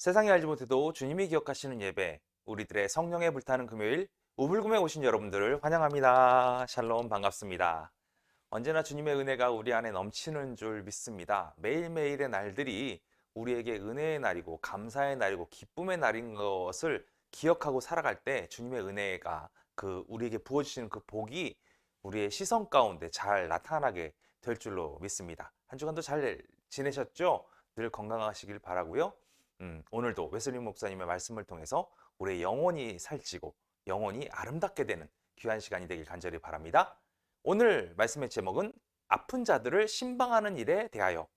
세상이 알지 못해도 주님이 기억하시는 예배, 우리들의 성령에 불타는 금요일, 우불금에 오신 여러분들을 환영합니다. 샬롬 반갑습니다. 언제나 주님의 은혜가 우리 안에 넘치는 줄 믿습니다. 매일매일의 날들이 우리에게 은혜의 날이고 감사의 날이고 기쁨의 날인 것을 기억하고 살아갈 때 주님의 은혜가 우리에게 부어주시는 그 복이 우리의 시선 가운데 잘 나타나게 될 줄로 믿습니다. 한 주간도 잘 지내셨죠? 늘 건강하시길 바라고요. 오늘도 웨슬리 목사님의 말씀을 통해서 우리의 영혼이 살찌고 영혼이 아름답게 되는 귀한 시간이 되길 간절히 바랍니다. 오늘 말씀의 제목은 아픈 자들을 신방하는 일에 대하여,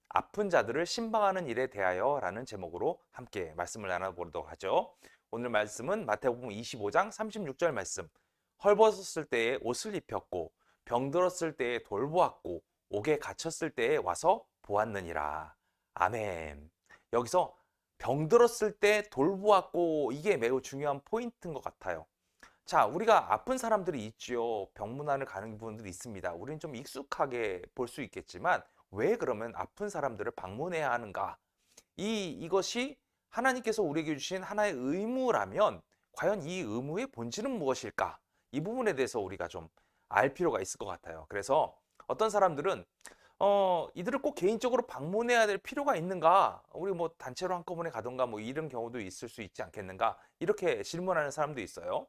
아픈 자들을 신방하는 일에 대하여 라는 제목으로 함께 말씀을 나눠보도록 하죠. 오늘 말씀은 마태복음 25장 36절 말씀. 헐벗었을 때에 옷을 입혔고 병들었을 때에 돌보았고 옥에 갇혔을 때에 와서 보았느니라. 아멘. 여기서 병들었을 때 돌보았고, 이게 매우 중요한 포인트인 것 같아요. 자, 우리가 아픈 사람들이 있지요. 병문안을 가는 분들이 있습니다. 우리는 좀 익숙하게 볼 수 있겠지만 왜 그러면 아픈 사람들을 방문해야 하는가? 이것이 하나님께서 우리에게 주신 하나의 의무라면 과연 이 의무의 본질은 무엇일까? 이 부분에 대해서 우리가 좀 알 필요가 있을 것 같아요. 그래서 어떤 사람들은 이들을 꼭 개인적으로 방문해야 될 필요가 있는가? 우리 뭐 단체로 한꺼번에 가던가 뭐 이런 경우도 있을 수 있지 않겠는가? 이렇게 질문하는 사람도 있어요.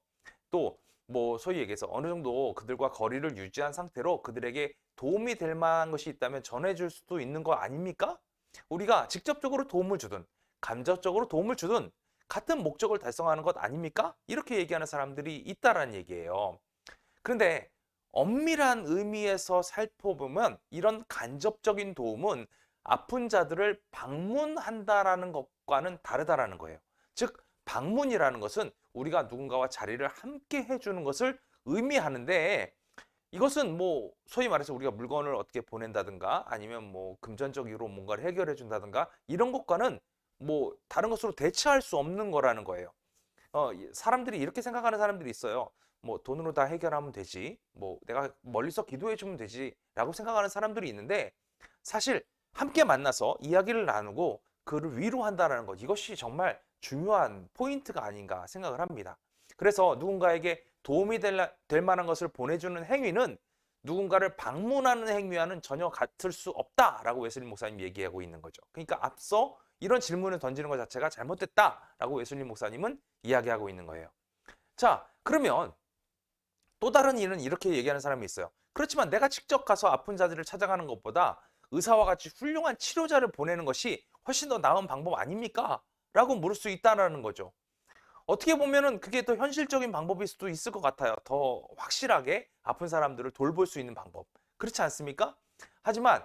또 뭐 소위 얘기해서 어느 정도 그들과 거리를 유지한 상태로 그들에게 도움이 될 만한 것이 있다면 전해줄 수도 있는 거 아닙니까? 우리가 직접적으로 도움을 주든 간접적으로 도움을 주든 같은 목적을 달성하는 것 아닙니까? 이렇게 얘기하는 사람들이 있다라는 얘기예요. 그런데 엄밀한 의미에서 살펴보면 이런 간접적인 도움은 아픈 자들을 방문한다라는 것과는 다르다라는 거예요. 즉, 방문이라는 것은 우리가 누군가와 자리를 함께 해주는 것을 의미하는데, 이것은 뭐 소위 말해서 우리가 물건을 어떻게 보낸다든가 아니면 뭐 금전적으로 뭔가를 해결해 준다든가 이런 것과는 뭐 다른 것으로 대체할 수 없는 거라는 거예요. 사람들이 이렇게 생각하는 사람들이 있어요. 뭐 돈으로 다 해결하면 되지, 뭐 내가 멀리서 기도해 주면 되지 라고 생각하는 사람들이 있는데, 사실 함께 만나서 이야기를 나누고 그를 위로한다는 것, 이것이 정말 중요한 포인트가 아닌가 생각을 합니다. 그래서 누군가에게 도움이 될 만한 것을 보내주는 행위는 누군가를 방문하는 행위와는 전혀 같을 수 없다라고 웨슬리 목사님 얘기하고 있는 거죠. 그러니까 앞서 이런 질문을 던지는 것 자체가 잘못됐다라고 웨슬리 목사님은 이야기하고 있는 거예요. 자, 그러면 또 다른 이는 이렇게 얘기하는 사람이 있어요. 그렇지만 내가 직접 가서 아픈 자들을 찾아가는 것보다 의사와 같이 훌륭한 치료자를 보내는 것이 훨씬 더 나은 방법 아닙니까? 라고 물을 수 있다는 거죠. 어떻게 보면은 그게 더 현실적인 방법일 수도 있을 것 같아요. 더 확실하게 아픈 사람들을 돌볼 수 있는 방법. 그렇지 않습니까? 하지만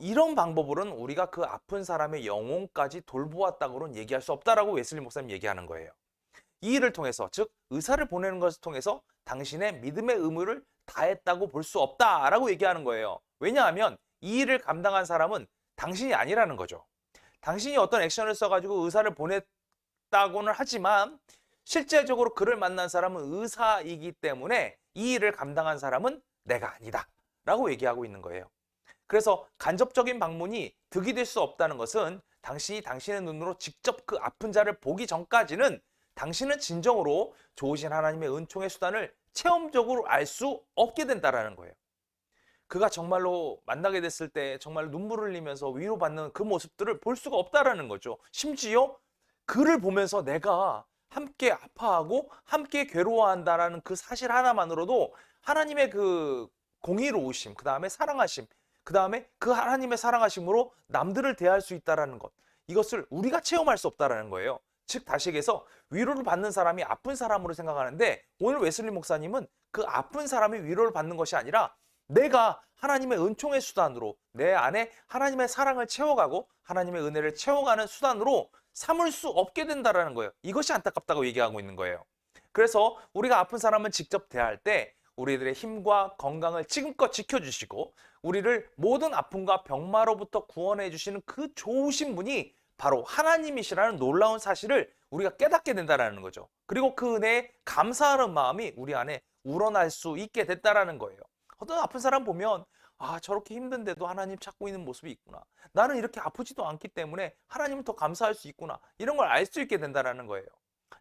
이런 방법으로는 우리가 그 아픈 사람의 영혼까지 돌보았다고는 얘기할 수 없다라고 웨슬리 목사님 얘기하는 거예요. 이 일을 통해서, 즉 의사를 보내는 것을 통해서 당신의 믿음의 의무를 다했다고 볼 수 없다라고 얘기하는 거예요. 왜냐하면 이 일을 감당한 사람은 당신이 아니라는 거죠. 당신이 어떤 액션을 써가지고 의사를 보냈다고는 하지만 실제적으로 그를 만난 사람은 의사이기 때문에 이 일을 감당한 사람은 내가 아니다 라고 얘기하고 있는 거예요. 그래서 간접적인 방문이 득이 될 수 없다는 것은 당신이 당신의 눈으로 직접 그 아픈 자를 보기 전까지는 당신은 진정으로 좋으신 하나님의 은총의 수단을 체험적으로 알 수 없게 된다는 거예요. 그가 정말로 만나게 됐을 때 정말 눈물을 흘리면서 위로받는 그 모습들을 볼 수가 없다는 거죠. 심지어 그를 보면서 내가 함께 아파하고 함께 괴로워한다는 그 사실 하나만으로도 하나님의 그 공의로우심, 그 다음에 사랑하심, 그 다음에 그 하나님의 사랑하심으로 남들을 대할 수 있다는 것, 이것을 우리가 체험할 수 없다는 거예요. 즉 다시 얘기해서 위로를 받는 사람이 아픈 사람으로 생각하는데, 오늘 웨슬리 목사님은 그 아픈 사람이 위로를 받는 것이 아니라 내가 하나님의 은총의 수단으로 내 안에 하나님의 사랑을 채워가고 하나님의 은혜를 채워가는 수단으로 삼을 수 없게 된다는 거예요. 이것이 안타깝다고 얘기하고 있는 거예요. 그래서 우리가 아픈 사람을 직접 대할 때 우리들의 힘과 건강을 지금껏 지켜주시고 우리를 모든 아픔과 병마로부터 구원해 주시는 그 좋으신 분이 바로 하나님이시라는 놀라운 사실을 우리가 깨닫게 된다는 거죠. 그리고 그 은혜에 감사하는 마음이 우리 안에 우러날 수 있게 됐다는 거예요. 어떤 아픈 사람 보면 아, 저렇게 힘든데도 하나님 찾고 있는 모습이 있구나. 나는 이렇게 아프지도 않기 때문에 하나님을 더 감사할 수 있구나. 이런 걸 알 수 있게 된다는 거예요.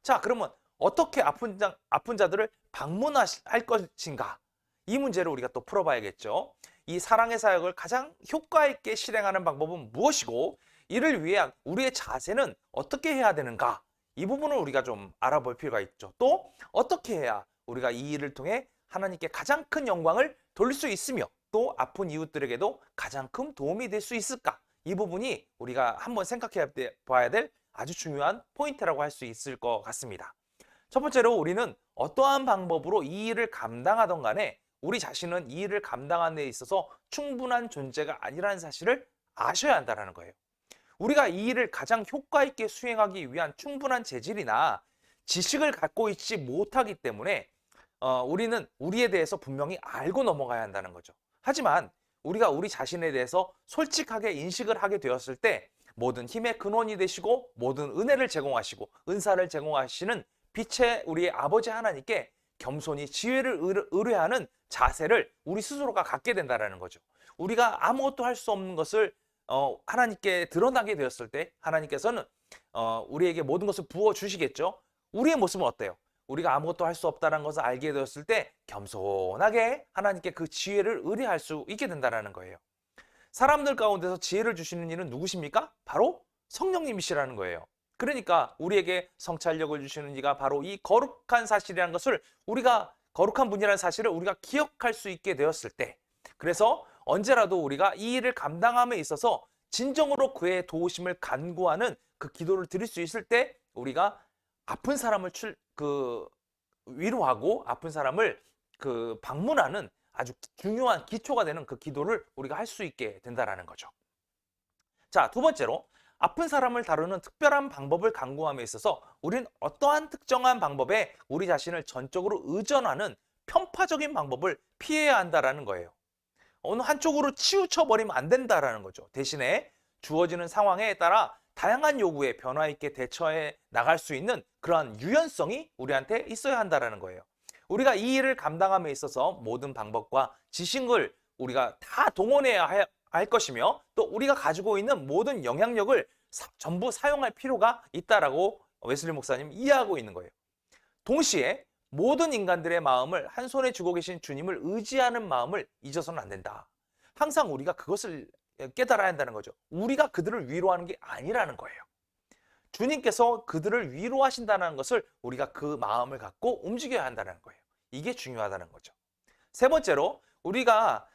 자, 그러면 어떻게 아픈 자들을 방문할 것인가? 이 문제를 우리가 또 풀어봐야겠죠. 이 사랑의 사역을 가장 효과 있게 실행하는 방법은 무엇이고, 이를 위해 우리의 자세는 어떻게 해야 되는가? 이 부분을 우리가 좀 알아볼 필요가 있죠. 또 어떻게 해야 우리가 이 일을 통해 하나님께 가장 큰 영광을 돌릴 수 있으며 또 아픈 이웃들에게도 가장 큰 도움이 될 수 있을까? 이 부분이 우리가 한번 생각해 봐야 될 아주 중요한 포인트라고 할 수 있을 것 같습니다. 첫 번째로 우리는 어떠한 방법으로 이 일을 감당하던 간에 우리 자신은 이 일을 감당하는 데 있어서 충분한 존재가 아니라는 사실을 아셔야 한다는 거예요. 우리가 이 일을 가장 효과 있게 수행하기 위한 충분한 재질이나 지식을 갖고 있지 못하기 때문에 우리는 우리에 대해서 분명히 알고 넘어가야 한다는 거죠. 하지만 우리가 우리 자신에 대해서 솔직하게 인식을 하게 되었을 때 모든 힘의 근원이 되시고 모든 은혜를 제공하시고 은사를 제공하시는 빛의 우리의 아버지 하나님께 겸손히 지혜를 의뢰하는 자세를 우리 스스로가 갖게 된다는 거죠. 우리가 아무것도 할 수 없는 것을 하나님께 드러나게 되었을 때 하나님께서는 우리에게 모든 것을 부어주시겠죠. 우리의 모습은 어때요? 우리가 아무것도 할 수 없다는 것을 알게 되었을 때 겸손하게 하나님께 그 지혜를 의뢰할 수 있게 된다는 거예요. 사람들 가운데서 지혜를 주시는 이는 누구십니까? 바로 성령님이시라는 거예요. 그러니까 우리에게 성찰력을 주시는 이가 바로 이 거룩한 사실이라는 것을 우리가 거룩한 분이라는 사실을 우리가 기억할 수 있게 되었을 때 그래서 언제라도 우리가 이 일을 감당함에 있어서 진정으로 그의 도우심을 간구하는 그 기도를 드릴 수 있을 때 우리가 아픈 사람을 위로하고 아픈 사람을 방문하는 아주 중요한 기초가 되는 그 기도를 우리가 할 수 있게 된다는 거죠. 자, 두 번째로 아픈 사람을 다루는 특별한 방법을 강구함에 있어서 우리는 어떠한 특정한 방법에 우리 자신을 전적으로 의존하는 편파적인 방법을 피해야 한다는 거예요. 어느 한쪽으로 치우쳐버리면 안 된다는 거죠. 대신에 주어지는 상황에 따라 다양한 요구에 변화 있게 대처해 나갈 수 있는 그러한 유연성이 우리한테 있어야 한다는 거예요. 우리가 이 일을 감당함에 있어서 모든 방법과 지식을 우리가 다 동원해야 할 것이며 또 우리가 가지고 있는 모든 영향력을 전부 사용할 필요가 있다라고 웨슬리 목사님 이해하고 있는 거예요. 동시에 모든 인간들의 마음을 한 손에 쥐고 계신 주님을 의지하는 마음을 잊어서는 안 된다. 항상 우리가 그것을 깨달아야 한다는 거죠. 우리가 그들을 위로하는 게 아니라는 거예요. 주님께서 그들을 위로하신다는 것을 우리가 그 마음을 갖고 움직여야 한다는 거예요. 이게 중요하다는 거죠. 세 번째로 우리가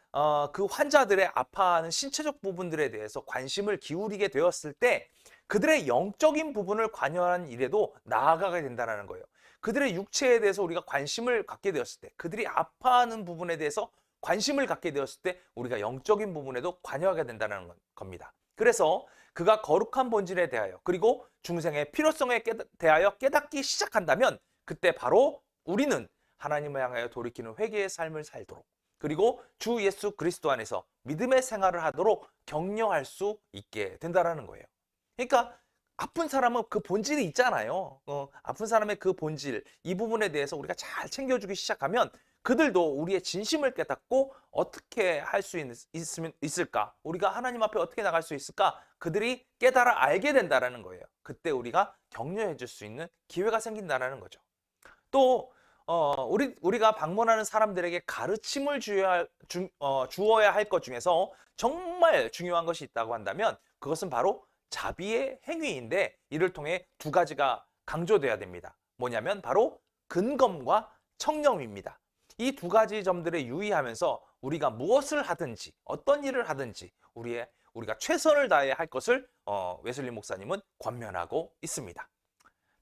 그 환자들의 아파하는 신체적 부분들에 대해서 관심을 기울이게 되었을 때 그들의 영적인 부분을 관여하는 일에도 나아가게 된다는 거예요. 그들의 육체에 대해서 우리가 관심을 갖게 되었을 때 그들이 아파하는 부분에 대해서 관심을 갖게 되었을 때 우리가 영적인 부분에도 관여하게 된다는 겁니다. 그래서 그가 거룩한 본질에 대하여 그리고 중생의 필요성에 대하여 깨닫기 시작한다면 그때 바로 우리는 하나님을 향하여 돌이키는 회개의 삶을 살도록 그리고 주 예수 그리스도 안에서 믿음의 생활을 하도록 격려할 수 있게 된다는 거예요. 그러니까 아픈 사람은 그 본질이 있잖아요. 아픈 사람의 그 본질, 이 부분에 대해서 우리가 잘 챙겨주기 시작하면 그들도 우리의 진심을 깨닫고 어떻게 할 수 있을까? 우리가 하나님 앞에 어떻게 나갈 수 있을까? 그들이 깨달아 알게 된다는 거예요. 그때 우리가 격려해 줄 수 있는 기회가 생긴다는 거죠. 또 우리가 방문하는 사람들에게 가르침을 주어야 할 것 중에서 정말 중요한 것이 있다고 한다면 그것은 바로 자비의 행위인데 이를 통해 두 가지가 강조돼야 됩니다. 뭐냐면 바로 근검과 청렴입니다. 이 두 가지 점들에 유의하면서 우리가 무엇을 하든지 어떤 일을 하든지 우리가 최선을 다해야 할 것을 웨슬리 목사님은 권면하고 있습니다.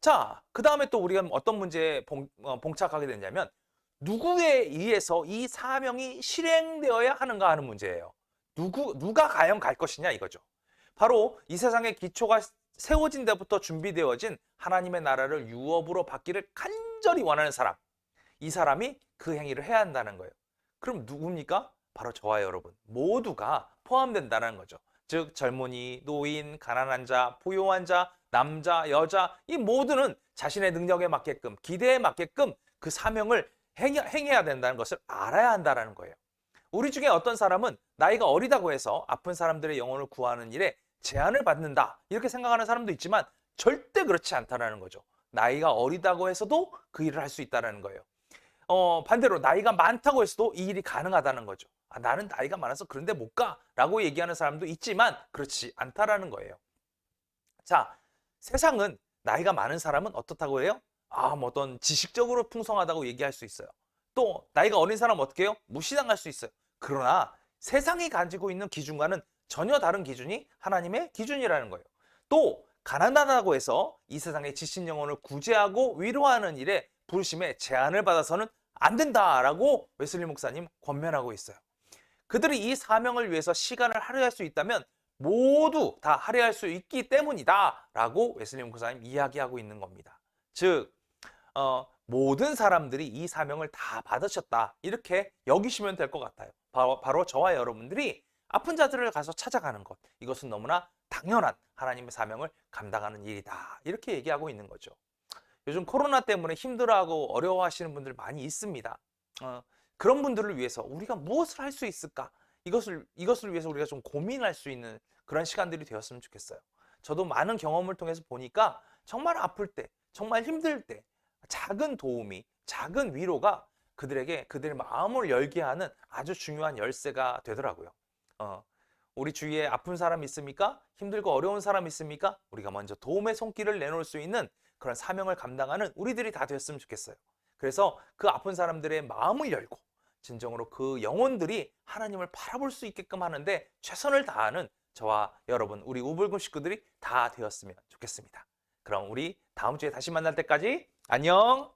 자, 그 다음에 또 우리가 어떤 문제에 봉착하게 되냐면 누구에 의해서 이 사명이 실행되어야 하는가 하는 문제예요. 누가 과연 갈 것이냐 이거죠. 바로 이 세상의 기초가 세워진 데부터 준비되어진 하나님의 나라를 유업으로 받기를 간절히 원하는 사람. 이 사람이 그 행위를 해야 한다는 거예요. 그럼 누굽니까? 바로 저와 여러분 모두가 포함된다는 거죠. 즉 젊은이, 노인, 가난한 자, 부유한 자, 남자, 여자 이 모두는 자신의 능력에 맞게끔 기대에 맞게끔 그 사명을 행해야 된다는 것을 알아야 한다는 거예요. 우리 중에 어떤 사람은 나이가 어리다고 해서 아픈 사람들의 영혼을 구하는 일에 제한을 받는다 이렇게 생각하는 사람도 있지만 절대 그렇지 않다라는 거죠. 나이가 어리다고 해서도 그 일을 할 수 있다는 거예요. 반대로 나이가 많다고 해서도 이 일이 가능하다는 거죠. 나는 나이가 많아서 그런데 못 가라고 얘기하는 사람도 있지만 그렇지 않다라는 거예요. 자, 세상은 나이가 많은 사람은 어떻다고 해요? 뭐 어떤 지식적으로 풍성하다고 얘기할 수 있어요. 또 나이가 어린 사람은 어떻게 해요? 무시당할 수 있어요. 그러나 세상이 가지고 있는 기준과는 전혀 다른 기준이 하나님의 기준이라는 거예요. 또 가난하다고 해서 이 세상의 지친 영혼을 구제하고 위로하는 일에 부르심에 제한을 받아서는 안 된다라고 웨슬리 목사님 권면하고 있어요. 그들이 이 사명을 위해서 시간을 할애할 수 있다면 모두 다 할애할 수 있기 때문이다 라고 웨슬리 목사님 이야기하고 있는 겁니다. 즉 모든 사람들이 이 사명을 다 받으셨다 이렇게 여기시면 될 것 같아요. 바로 저와 여러분들이 아픈 자들을 가서 찾아가는 것, 이것은 너무나 당연한 하나님의 사명을 감당하는 일이다 이렇게 얘기하고 있는 거죠. 요즘 코로나 때문에 힘들어하고 어려워하시는 분들 많이 있습니다. 그런 분들을 위해서 우리가 무엇을 할 수 있을까? 이것을 위해서 우리가 좀 고민할 수 있는 그런 시간들이 되었으면 좋겠어요. 저도 많은 경험을 통해서 보니까 정말 아플 때, 정말 힘들 때 작은 도움이, 작은 위로가 그들에게 그들의 마음을 열게 하는 아주 중요한 열쇠가 되더라고요. 우리 주위에 아픈 사람 있습니까? 힘들고 어려운 사람 있습니까? 우리가 먼저 도움의 손길을 내놓을 수 있는 그런 사명을 감당하는 우리들이 다 되었으면 좋겠어요. 그래서 그 아픈 사람들의 마음을 열고 진정으로 그 영혼들이 하나님을 바라볼 수 있게끔 하는데 최선을 다하는 저와 여러분, 우리 우불금 식구들이 다 되었으면 좋겠습니다. 그럼 우리 다음 주에 다시 만날 때까지 안녕!